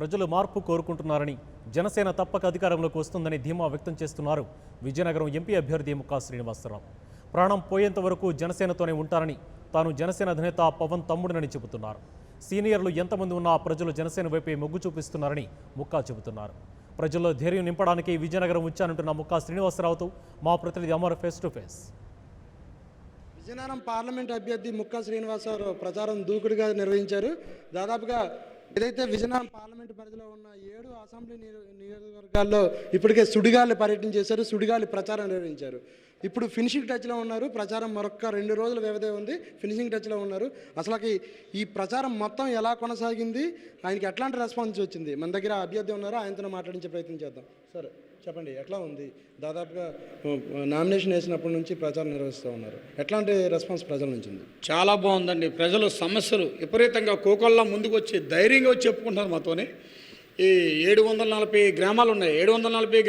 ప్రజలు మార్పు కోరుకుంటున్నారని, జనసేన తప్పక అధికారంలోకి వస్తుందని ధీమా వ్యక్తం చేస్తున్నారు విజయనగరం ఎంపీ అభ్యర్థి ముక్కా శ్రీనివాసరావు. ప్రాణం పోయేంత వరకు జనసేనతోనే ఉంటారని, తాను జనసేన అధినేత పవన్ తమ్ముడినని చెబుతున్నారు. సీనియర్లు ఎంతమంది ఉన్నా ప్రజలు జనసేన వైపే మొగ్గు చూపిస్తున్నారని ముక్కా చెబుతున్నారు. ప్రజల్లో ధైర్యం నింపడానికి విజయనగరం వచ్చానంటున్న ముక్కా శ్రీనివాసరావుతో మా ప్రతినిధి Amar face to face. Vizianagaram parliament అభ్యర్థి ముక్కా శ్రీనివాసరావు ప్రచారం దూకుడుగా నిర్వహించారు. దాదాపుగా ఏదైతే విజయనగరం పార్లమెంటు పరిధిలో ఉన్న 7 అసెంబ్లీ నియోజకవర్గాల్లో ఇప్పటికే సుడిగాలి పర్యటన చేశారు, సుడిగాలి ప్రచారం నిర్వహించారు. ఇప్పుడు ఫినిషింగ్ టచ్లో ఉన్నారు. ప్రచారం మరొక 2 రోజుల వ్యవధి ఉంది, ఫినిషింగ్ టచ్లో ఉన్నారు. అసలుకి ఈ ప్రచారం మొత్తం ఎలా కొనసాగింది, ఆయనకి ఎట్లాంటి రెస్పాన్స్ వచ్చింది, మన దగ్గర అభ్యర్థి ఉన్నారు, ఆయనతో మాట్లాడించే ప్రయత్నం చేద్దాం. సరే చెప్పండి, ఎట్లా ఉంది? దాదాపుగా నామినేషన్ వేసినప్పటి నుంచి ప్రచారం నిర్వహిస్తూ ఉన్నారు, ఎట్లాంటి రెస్పాన్స్ ప్రజల నుంచి ఉంది? చాలా బాగుందండి. ప్రజలు సమస్యలు విపరీతంగా కోకొల్లా ముందుకు వచ్చి ధైర్యంగా వచ్చి చెప్పుకుంటున్నారు మాతోనే. ఈ 740 గ్రామాలు ఉన్నాయి. 740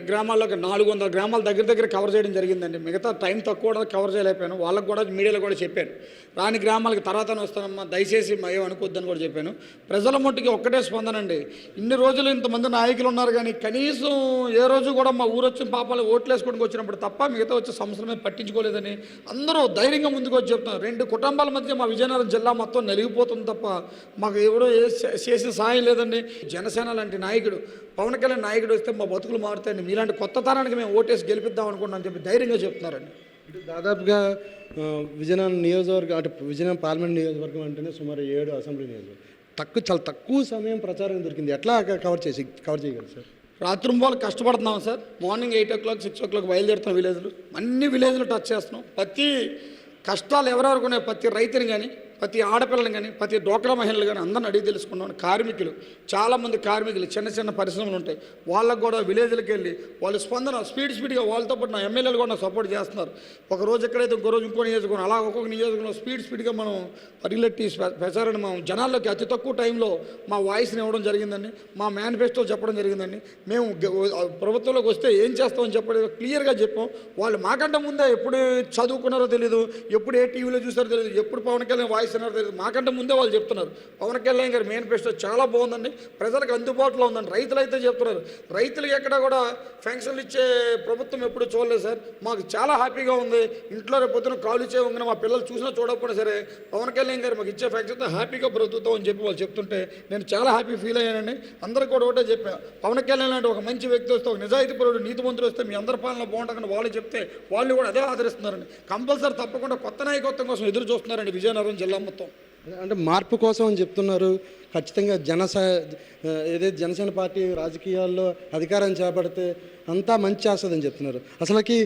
గ్రామాల్లోకి 400 గ్రామాల దగ్గర కవర్ చేయడం జరిగిందండి. మిగతా టైం తక్కువ కూడా కవర్ చేయలేకపోయాను. వాళ్ళకు కూడా మీడియాలో కూడా చెప్పాను, రాని గ్రామాలకి తర్వాతనే వస్తానమ్మా, దయచేసి ఏం అనుకోద్దని కూడా చెప్పాను. ప్రజల మట్టుకి ఒక్కటే స్పందనండి. ఇన్ని రోజులు ఇంతమంది నాయకులు ఉన్నారు కానీ కనీసం ఏ రోజు కూడా మా ఊరు వచ్చిన పాపాలు ఓట్లు వేసుకోవడానికి వచ్చినప్పుడు తప్ప మిగతా వచ్చే సమస్యల మీద పట్టించుకోలేదని అందరూ ధైర్యంగా ముందుకు వచ్చి చెప్తున్నారు. 2 కుటుంబాల మధ్య మా విజయనగరం జిల్లా మొత్తం నలిగిపోతుంది తప్ప మాకు ఎవరో చేసిన సాయం లేదండి. జనసేన లాంటి నాయకుడు, పవన్ కళ్యాణ్ నాయకుడు వస్తే మా బతుకులు మారుతాయండి, మీలాంటి కొత్త తరానికి మేము ఓటేసి గెలిపిద్దాం అనుకున్నాం చెప్పి ధైర్యంగా చెప్తున్నారండి. ఇటు దాదాపుగా విజయనగరం నియోజకవర్గం, అటు విజయనగరం పార్లమెంట్ నియోజకవర్గం అంటేనే సుమారు 7 అసెంబ్లీ నియోజకవర్గం. చాలా తక్కువ సమయం ప్రచారం దొరికింది. ఎట్లా కవర్ చేయగలరు సార్? రాత్రింబాలు కష్టపడుతున్నాం సార్. Morning 8 o'clock 6 o'clock బయలుదేరుతాం. విలేజ్లు అన్ని విలేజ్లు టచ్ చేస్తున్నాం. ప్రతి కష్టాలు ఎవరెవరికి ఉన్నాయి, ప్రతి రైతుని కానీ, ప్రతి ఆడపిల్లని కానీ, ప్రతి డోక్రా మహిళలు కానీ అందరిని అడిగి తెలుసుకున్నాం. కార్మికులు, చాలామంది కార్మికులు, చిన్న పరిశ్రమలు ఉంటాయి, వాళ్ళకు కూడా విలేజ్లకు వెళ్ళి వాళ్ళు స్పందన స్పీడ్గా వాళ్ళతో పాటు నా ఎమ్మెల్యేలు కూడా సపోర్ట్ చేస్తున్నారు. ఒక రోజు ఎక్కడైతే ఇంకో రోజు ఇంకో నియోజకవర్గం, అలా ఒక్కొక్క నియోజకవర్గంలో స్పీడ్గా మనం పరిగెట్టి ప్రచారాన్ని మనం జనాల్లోకి అతి తక్కువ టైంలో మా వాయిస్ని ఇవ్వడం జరిగిందండి. మా మేనిఫెస్టో చెప్పడం జరిగిందండి. మేము ప్రభుత్వంలోకి వస్తే ఏం చేస్తామని చెప్పడం క్లియర్గా చెప్పాం. వాళ్ళు మాకంటే ముందే ఎప్పుడు చదువుకున్నారో తెలియదు, ఎప్పుడు ఏ టీవీలో చూసారో తెలియదు, ఎప్పుడు పవన్ కళ్యాణ్ వాయిస్ అన్నారో తెలియదు, మాకంటే ముందే వాళ్ళు చెప్తున్నారు. పవన్ కళ్యాణ్ గారి మేనిఫెస్టో చాలా బాగుందండి, ప్రజలకు అందుబాటులో ఉందండి. రైతులు అయితే చెప్తున్నారు, రైతులకు ఎక్కడ కూడా పెన్షన్లు ఇచ్చే ప్రభుత్వం ఎప్పుడు చూడలేదు సార్, మాకు చాలా హ్యాపీగా ఉంది. ఇంట్లో రేపు పొద్దున కాలు ఇచ్చే ఉంగిన మా పిల్లలు చూసినా చూడకపోయినా సరే పవన్ కళ్యాణ్ గారు మాకు ఇచ్చే పెన్షన్తో హ్యాపీగా బ్రతుకుతాం అని చెప్పి వాళ్ళు చెప్తుంటే నేను చాలా హ్యాపీ ఫీల్ అయ్యానండి. అందరికీ కూడా ఒకటే చెప్పాను, పవన్ కళ్యాణ్ లాంటి ఒక మంచి వ్యక్తి వస్తే, ఒక నిజాయితీపరుడు, నీతిమంతుడు వస్తే మీ అందరి పాలన బాగుంటుందని వాళ్ళు చెప్తే వాళ్ళు కూడా అదే ఆదరిస్తున్నారండి. కంపల్సరీ తప్పకుండా కొత్త నాయకత్వం కోసం ఎదురు చూస్తున్నారండి విజయనగరం జిల్లా మొత్తం. అంటే మార్పు కోసం అని చెప్తున్నారు. ఖచ్చితంగా ఏదైతే జనసేన పార్టీ రాజకీయాల్లో అధికారం చేపడితే అంతా మంచి చేస్తుందని చెప్తున్నారు. అసలుకి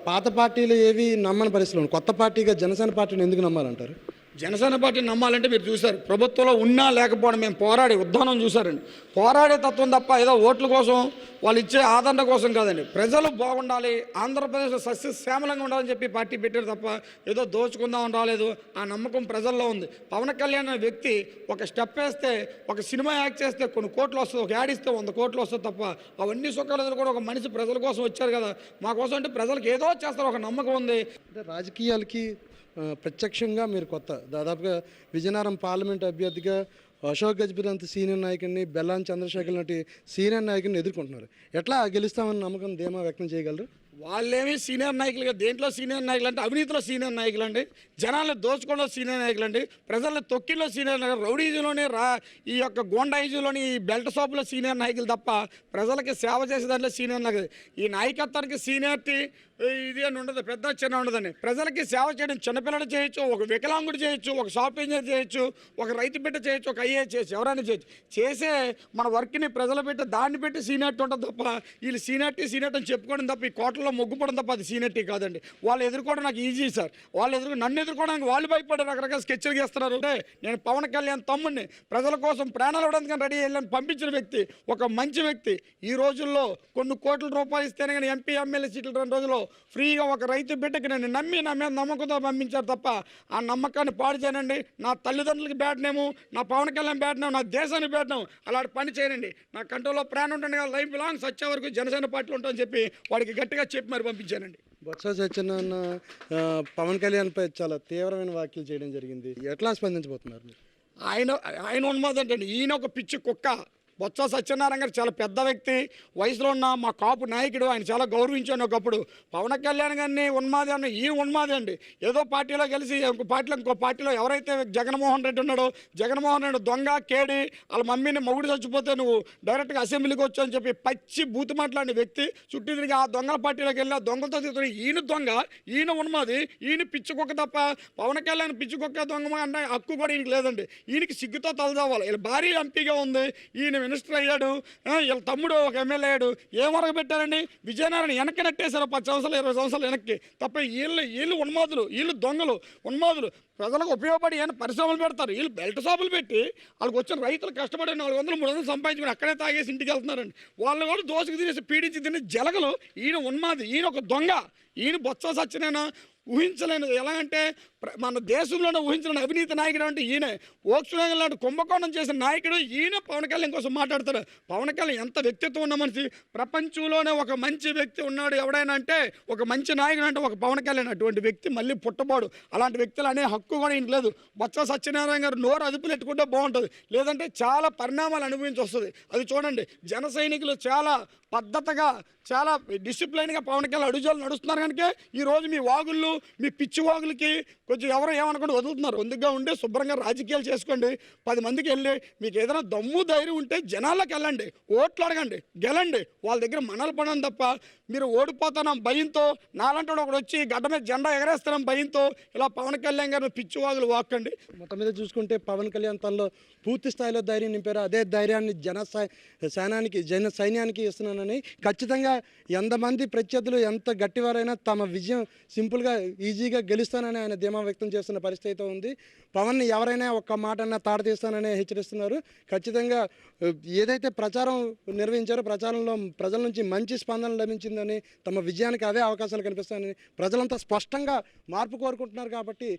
పాత పార్టీలు ఏవి నమ్మని పరిస్థితులు, కొత్త పార్టీగా జనసేన పార్టీని ఎందుకు నమ్మాలంటారు? జనసేన పార్టీని నమ్మాలంటే మీరు చూశారు, ప్రభుత్వంలో ఉన్నా లేకపోవడం మేము పోరాడే ఉద్దానం చూశారండి. పోరాడే తత్వం తప్ప ఏదో ఓట్ల కోసం వాళ్ళు ఇచ్చే ఆదరణ కోసం కాదండి. ప్రజలు బాగుండాలి, ఆంధ్రప్రదేశ్ సస్యశ్యామలంగా ఉండాలని చెప్పి పార్టీ పెట్టారు తప్ప ఏదో దోచుకుందామని రాలేదు. ఆ నమ్మకం ప్రజల్లో ఉంది. పవన్ కళ్యాణ్ అనే వ్యక్తి ఒక స్టెప్ వేస్తే, ఒక సినిమా యాక్ట్ చేస్తే కొన్ని కోట్లు వస్తుంది, ఒక యాడ్ ఇస్తే 100 కోట్లు వస్తుంది తప్ప అవన్నీ సుఖాలు కూడా ఒక మనిషి ప్రజల కోసం వచ్చారు కదా, మా కోసం అంటే ప్రజలకు ఏదో చేస్తారు ఒక నమ్మకం ఉంది. అంటే రాజకీయాలకి ప్రత్యక్షంగా మీరు కొత్త, దాదాపుగా విజయనగరం పార్లమెంట్ అభ్యర్థిగా అశోక్ గజపతి అంత సీనియర్ నాయకుడిని, బెల్లాన్ చంద్రశేఖర్ లాంటి సీనియర్ నాయకుడిని ఎదుర్కొంటున్నారు. ఎట్లా గెలుస్తామని నమ్మకం, ధీమా వ్యక్తం చేయగలరు? వాళ్ళేమి సీనియర్ నాయకులుగా, దేంట్లో సీనియర్ నాయకులు అంటే అవినీతిలో సీనియర్ నాయకులు అండి, జనాలను దోచుకోవడంలో సీనియర్ నాయకులు అండి, ప్రజలను తొక్కిలో సీనియర్ నాయకులు, రౌడీజులోనే ఈ యొక్క గోండాయిజులోని ఈ బెల్ట్ షాపులో సీనియర్ నాయకులు తప్ప ప్రజలకి సేవ చేసే దాంట్లో సీనియర్ నాయకులు. ఈ నాయకత్వానికి సీనియారిటీ ఇది అని ఉండదు, పెద్ద చిన్న ఉండదండి. ప్రజలకి సేవ చేయడం చిన్నపిల్లలు చేయొచ్చు, ఒక వికలాంగుడు చేయొచ్చు, ఒక షాప్ ఇంజనీర్ చేయొచ్చు, ఒక రైతు బిడ్డ చేయొచ్చు, ఒక ఐఏఎస్ చేయొచ్చు, ఎవరైనా చేయొచ్చు. చేసే మన వర్క్ని ప్రజలు పెట్టి దాన్ని పెట్టి సీనియారిటీ ఉంటుంది తప్ప వీళ్ళు సీనియారిటీ అని చెప్పుకోవడం తప్ప, ఈ కోటలో మొగ్గుపడడం తప్ప అది సీనియారిటీ కాదండి. వాళ్ళు ఎదుర్కోవడం నాకు ఈజీ సార్. నన్ను ఎదుర్కోవడానికి వాళ్ళు భయపడే రకరకాల స్కెచ్లు చేస్తున్నారు. అంటే నేను పవన్ కళ్యాణ్ తమ్ముడిని, ప్రజల కోసం ప్రాణాలు ఇవ్వడానికి రెడీ అయ్యాలని పంపించిన వ్యక్తి, ఒక మంచి వ్యక్తి. ఈ రోజుల్లో కొన్ని కోట్ల రూపాయలు ఇస్తేనే కానీ ఎంపీ ఎమ్మెల్యే సీట్లు 2 రోజుల్లో ఫ్రీగా ఒక రైతు బిడ్డకి నన్ను నమ్మి నా మీద నమ్మకంతో పంపించారు తప్ప ఆ నమ్మకాన్ని పాడు చేయనండి. నా తల్లిదండ్రులకి బ్యాడ్ నేము, నా పవన్ కళ్యాణ్ బ్యాడ్ నేము, నా దేశానికి బ్యాడ్ నేము, అలాంటి పని చేయనండి. నా కంట్రోల్లో ప్రాణం ఉంటుంది కదా, లైఫ్ లాంగ్ సచ్చే వరకు జనసేన పార్టీలో ఉంటామని చెప్పి వాడికి గట్టిగా చెప్పి మరి పంపించానండి. బొత్స సత్యనారాయణ పవన్ కళ్యాణ్పై చాలా తీవ్రమైన వ్యాఖ్యలు చేయడం జరిగింది. ఎట్లా స్పందించబోతున్నారు మీరు? ఆయన ఉన్మాది ఏంటండి, ఈయన ఒక పిచ్చి కుక్క. బొత్స సత్యనారాయణ గారు చాలా పెద్ద వ్యక్తి, వయసులో ఉన్న మా కాపు నాయకుడు, ఆయన చాలా గౌరవించాను ఒకప్పుడు. పవన్ కళ్యాణ్ గారిని ఉన్మాది అన్న ఈ ఉన్మాది అండి. ఏదో పార్టీలో కలిసి ఇంకో పార్టీలో ఎవరైతే జగన్మోహన్ రెడ్డి ఉన్నాడో, జగన్మోహన్ రెడ్డి దొంగ కేడి, వాళ్ళ మమ్మీని మొగుడు చచ్చిపోతే నువ్వు డైరెక్ట్గా అసెంబ్లీకి వచ్చి అని చెప్పి పచ్చి బూతు మాట్లాడిన వ్యక్తి చుట్టూ తిరిగి ఆ దొంగల పార్టీలోకి వెళ్ళి ఆ దొంగలతో తిరుగుతాడు. ఈయన దొంగ, ఈయన ఉన్మాది, ఈయన పిచ్చుకొక్క తప్ప పవన్ కళ్యాణ్ పిచ్చుకొక్క దొంగ అన్న హక్కు కూడా ఈయనకి లేదండి. ఈయనకి సిగ్గుతో తలదావాలి. వీళ్ళ భారీ ఎంపీగా ఉంది, ఈయన మినిస్టర్ అయ్యాడు, వీళ్ళ తమ్ముడు ఒక ఎమ్మెల్యే అయ్యాడు. ఏం వరకు పెట్టారండి? విజయనగరం వెనక్కి నెట్టేశారు 10 సంవత్సరాలు 20 సంవత్సరాలు వెనక్కి. తప్ప వీళ్ళు ఉన్మాదులు, వీళ్ళు దొంగలు, ఉన్మాదులు. ప్రజలకు ఉపయోగపడి ఏమైనా పరిశ్రమలు పెడతారు, వీళ్ళు బెల్ట్ షాపులు పెట్టి వాళ్ళకి వచ్చిన రైతులు కష్టపడి 400-300 సంపాదించుకుని అక్కడే తాగేసి ఇంటికి వెళ్తున్నారండి. వాళ్ళని కూడా దోసుకు తినేసి పీడించి తినే జలగలు. ఈయన ఉన్మాది, ఈయన ఒక దొంగ, ఈయన బొత్స సత్యనారాయణ ఊహించలేను. ఎలా అంటే మన దేశంలోనే ఊహించలేని అవినీతి నాయకుడు అంటే ఈయనే. వోక్స్వ్యాగన్ లాంటి కుంభకోణం చేసిన నాయకుడు ఈయన. పవన్ కళ్యాణ్ కోసం మాట్లాడతాడు. పవన్ కళ్యాణ్ ఎంత వ్యక్తిత్వం ఉన్న మనిషి, ప్రపంచంలోనే ఒక మంచి వ్యక్తి ఉన్నాడు ఎవడైనా అంటే, ఒక మంచి నాయకుడు అంటే ఒక పవన్ కళ్యాణ్. అటువంటి వ్యక్తి మళ్ళీ పుట్టబోడు. అలాంటి వ్యక్తులు అనే హక్కు కూడా ఈయనకు లేదు. బొత్స సత్యనారాయణ గారు నోరు అదుపులు పెట్టుకుంటే బాగుంటుంది, లేదంటే చాలా పరిణామాలు అనుభవించి వస్తుంది. అది చూడండి, జన సైనికులు చాలా పద్ధతిగా, చాలా డిసిప్లైన్గా పవన్ కళ్యాణ్ అడుగుజాలు నడుస్తున్నారు. కనుక ఈరోజు మీ వాగుళ్ళు, మీ పిచ్చి వాగులకి కొంచెం ఎవరు ఏమనుకుంటే వదులుతున్నారు. అందుగా ఉండి శుభ్రంగా రాజకీయాలు చేసుకోండి. 10 మందికి వెళ్ళి మీకు ఏదైనా దమ్ము ధైర్యం ఉంటే జనాల్లోకి వెళ్ళండి, ఓట్లు అడగండి, గెలండి. వాళ్ళ దగ్గర మనలు పడడం తప్ప మీరు ఓడిపోతానం భయంతో, నాలంటే ఒకడు వచ్చి గడ్డ మీద జెండా ఎగరేస్తానం భయంతో ఇలా పవన్ కళ్యాణ్ గారు పిచ్చి వాగులు వాక్కండి. మొత్తం మీద చూసుకుంటే పవన్ కళ్యాణ్ తనలో పూర్తి స్థాయిలో ధైర్యం నింపారు. అదే ధైర్యాన్ని జన సైన్యానికి ఇస్తున్నానని, ఖచ్చితంగా ఎంతమంది ప్రత్యర్థులు ఎంత గట్టివారైనా తమ విజయం సింపుల్గా ఈజీగా గెలుస్తానని ఆయన ధీమా వ్యక్తం చేస్తున్న పరిస్థితి అయితే ఉంది. పవన్ని ఎవరైనా ఒక్క మాట అన్నా తాడతీస్తానని హెచ్చరిస్తున్నారు. ఖచ్చితంగా ఏదైతే ప్రచారం నిర్వహించారో ప్రచారంలో ప్రజల నుంచి మంచి స్పందన లభించిందని, తమ విజయానికి అవే అవకాశాలు కనిపిస్తాయని ప్రజలంతా స్పష్టంగా మార్పు కోరుకుంటున్నారు. కాబట్టి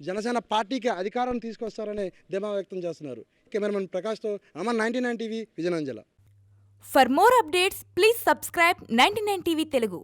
జనసేన పార్టీకి అధికారం తీసుకొస్తారని ధీమా వ్యక్తం చేస్తున్నారు. కెమెరామెన్ ప్రకాష్తో అమన్, 99 టీవీ, విజయనగరం జిల్లా. For more updates, please subscribe 99 TV Telugu.